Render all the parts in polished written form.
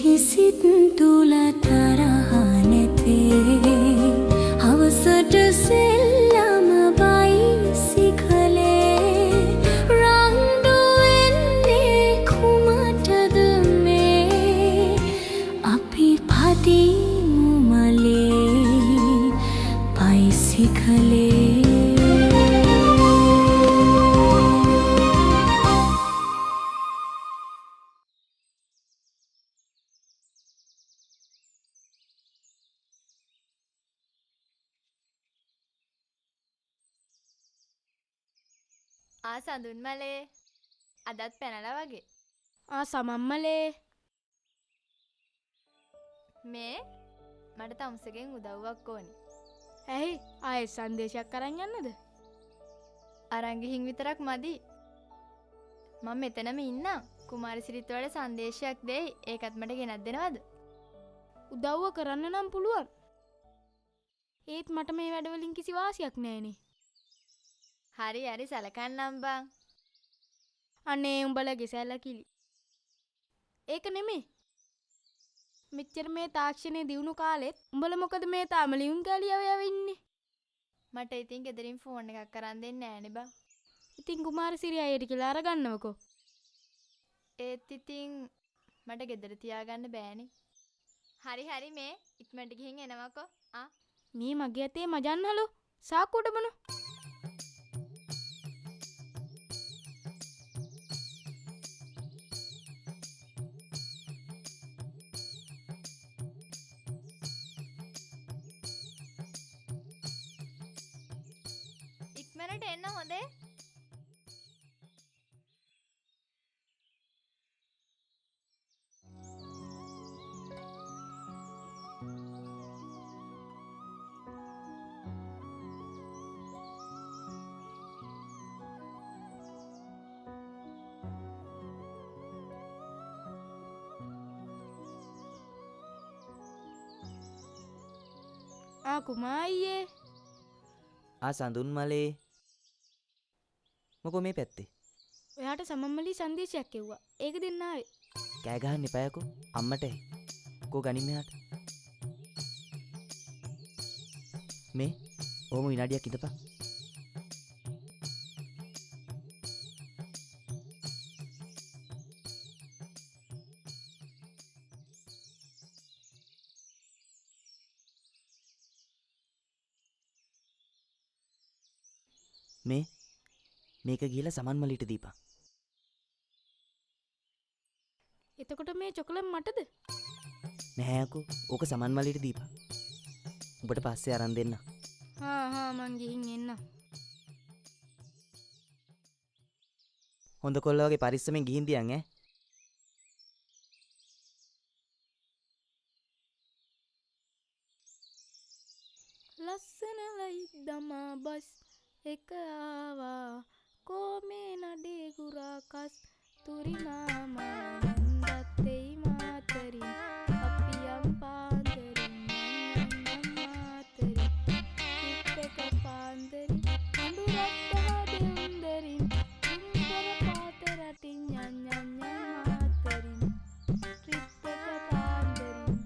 හිසිත් තුල තරහ නැතේ හවසට සෙල්ලම බයිසිකලේ රණ්ඩු වෙන්නේ කුමටද මේ අපි පදිමු මලේ බයිසිකලේ සඳුන් මලේ අදත් පැනලා වගේ. සමම්මලේ මේ මට තමුසගෙන් උදව්වක් ඕනි. ඇයි ආයෙ සංදේශයක් අරන් යන්නද? අරන් ගිහින් විතරක් මදි. මම මෙතනම ඉන්නම්. කුමාරි සිරිත් වල සංදේශයක් දෙයි. ඒකත් මට ගෙනත් දෙනවද? උදව්ව කරන්න නම් පුළුවන්. ඒත් මට මේ වැඩවලින් කිසි වාසියක් නැහැනේ. හරි හරි සලකන්නම් බං. අනේ උඹලගේ සැලකිලි. ඒක නෙමෙයි. මෙච්චර මේ තාක්ෂණයේ දියුණු කාලෙත් උඹල මොකද මේ තාම ලියුම් කැලියව ඉන්නේ? මට ඉතින් ගෙදරින් ෆෝන් එකක් කරන් දෙන්නේ නෑනේ බං. ඉතින් කුමාරසිරිය අයියට කියලා අරගන්නවකෝ. ඒත් ඉතින් මට ගෙදර තියාගන්න බෑනේ. හරි හරි මේ ඉක්මනට ගිහින් එනවකෝ. මේ මගේ අතේ මජන්නලු සාක්කුවට බනු. ඉක්මනට එන්න හොඳේ. කුමායියේ සඳුන් මලේ මොකෝ මේ පැත්තේ? ඔයාට සමම්මලි සංදේශයක් එව්වා. ඒක දෙන්න ආවේ. කෑ ගහන්න එපායකෝ අම්මටයි. කෝ ගනින් මෙහාට. මේ ඔහොම විනාඩියක් ඉඳපන්. මේක ගිහලා සමන්මලිට දීපන්. එතකොට මේ චොකලම් මටද? නැහැ අකෝ. ඕක සමන්මලිට දීපන්. උඹට පස්සේ අරන් දෙන්න. මං ගිහින් එන්න. හොඳ කොල්ල වගේ පරිස්සමෙන් ගිහින් දියන් ඈ. ලස්සන ලයි දමා බස් එක ආවා කොමේ නඩේ ගුරාකස් තුරිනාමා නන්දත්තෙයි මාතරින් අපි යම් පාන්දරින් මාතරින් කිත්තක පාන්දරින් අඳුරත්තහ දෙවුන්දරින් උන්දර පාත රටින් මාතරින් ත්‍රිත්තක පාන්දරින්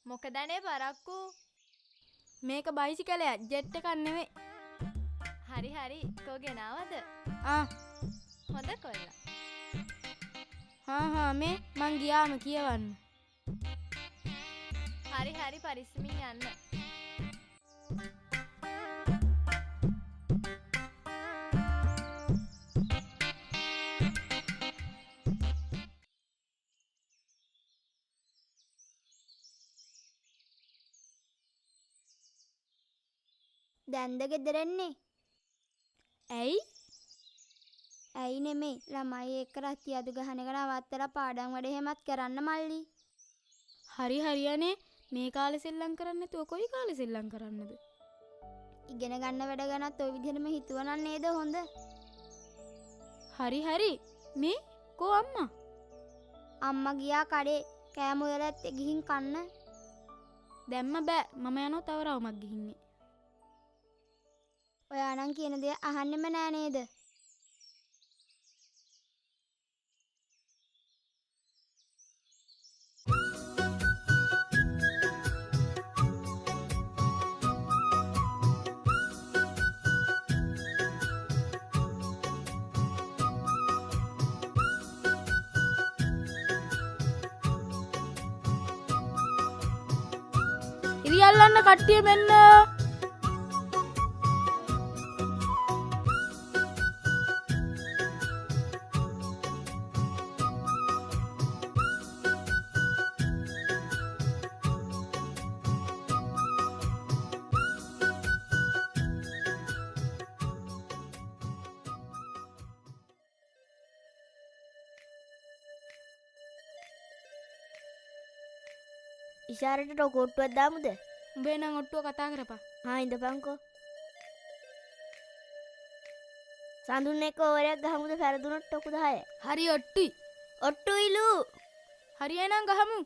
මොකදනේ පරක්කු? මේක බයිසිකලයක් ජෙට් එකක් නෙවෙයි. හරි හරි කෝ ගෙනාවද? හොඳ කොල්ලා. මේ මං ගියාම කියවන්න. හරි හරි පරිස්සමින් යන්න. දැන්ද ගෙදරෙන්නේ? ඇයි? ඇයි නෙමෙයි ළමයි එක්ක රස්තියාදු ගහන එක නවත්තලා පාඩම් වැඩ එහෙමත් කරන්න මල්ලි. හරි හරියනේ මේ කාලේ සෙල්ලම් කරන්නේ නැතුව කොයි කාලේ සෙල්ලම් කරන්නද? ඉගෙන ගන්න වැඩ ගැනත් ওই විදිහටම හිතුවනම් නේද හොඳ? හරි හරි මේ කෝ අම්මා? අම්මා ගියා කඩේ කෑම උයලත් ගිහින් කන්න. දැම්ම බෑ මම යනවා තව රවුමක් ගිහින්නේ. ඔයා නම් කියන දේ අහන්නෙම නෑ නේද? ඉරියල්ලන්න කට්ටිය මෙන්න. ඉෂාරට ටොකෝට්ටුවක් දාමුද? උඹේ නම් ඔට්ටුව කතා කරපන්. හා ඉඳපන්කෝ. සඳුන් එක්ක ඕවරයක් ගහමුද පෙරදුනොත් ටොකු 10. හරි ඔට්ටුයි. ඔට්ටුයිලු. හරි එහෙනම් ගහමු.